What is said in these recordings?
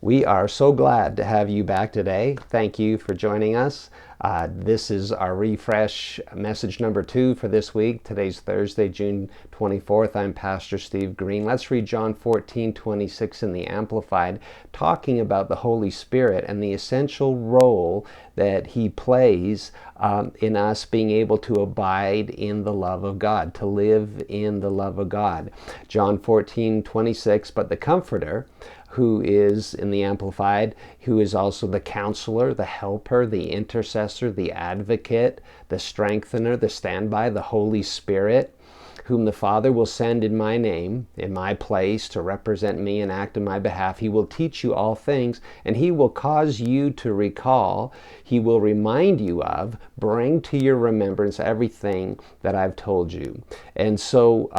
We are so glad to have you back today. Thank you for joining us. This is our refresh message number 2 for this week. Today's Thursday, June 24th. I'm Pastor Steve Green. Let's read John 14:26 in the Amplified, talking about the Holy Spirit and the essential role that He plays in us being able to abide in the love of God, to live in the love of God. John 14:26, but the Comforter, who is, in the Amplified, who is also the counselor, the helper, the intercessor, the advocate, the strengthener, the standby, the Holy Spirit, whom the Father will send in my name, in my place, to represent me and act in my behalf. He will teach you all things, and He will cause you to recall. He will remind you of, bring to your remembrance everything that I've told you. And so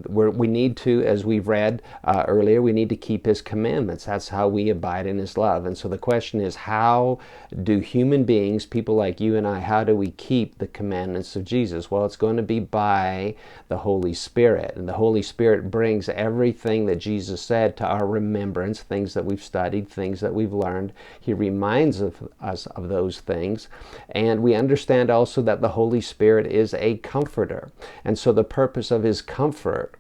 we need to, as we've read earlier, we need to keep His commandments. That's how we abide in His love. And so the question is, how do human beings, people like you and I, how do we keep the commandments of Jesus? Well, it's going to be by the Holy Spirit. And the Holy Spirit brings everything that Jesus said to our remembrance, things that we've studied, things that we've learned. He reminds us of those things. And we understand also that the Holy Spirit is a comforter. And so the purpose of His comfort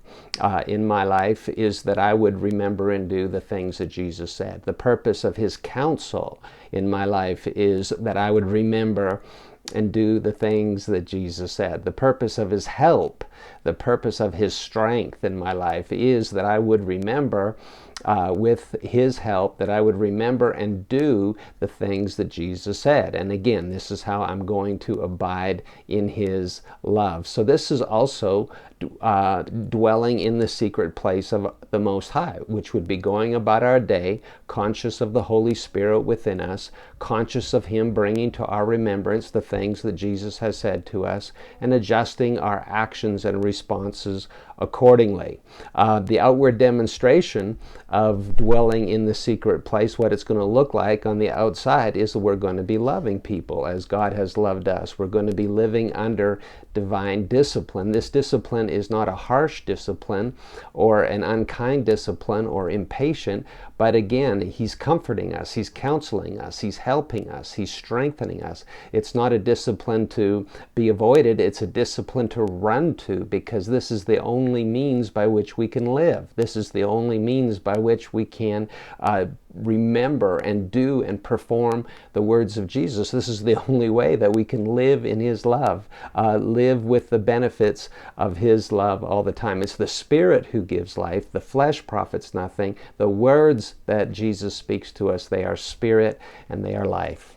in my life is that I would remember and do the things that Jesus said. The purpose of His counsel in my life is that I would remember and do the things that Jesus said. The purpose of His help, the purpose of His strength in my life is that I would remember with His help, that I would remember and do the things that Jesus said. And again, this is how I'm going to abide in His love. So this is also dwelling in the secret place of the Most High, which would be going about our day, conscious of the Holy Spirit within us, conscious of Him bringing to our remembrance the things that Jesus has said to us, and adjusting our actions and responses accordingly. The outward demonstration of dwelling in the secret place, what it's going to look like on the outside, is that we're going to be loving people as God has loved us. We're going to be living under divine discipline. This discipline is not a harsh discipline or an unkind discipline or impatient, but again, He's comforting us, He's counseling us, He's helping us, He's strengthening us. It's not a discipline to be avoided, it's a discipline to run to, because this is the only means by which we can live. This is the only means by which we can remember and do and perform the words of Jesus. This is the only way that we can live in His love, live with the benefits of His love all the time. It's the Spirit who gives life. The flesh profits nothing. The words that Jesus speaks to us, they are spirit and they are life.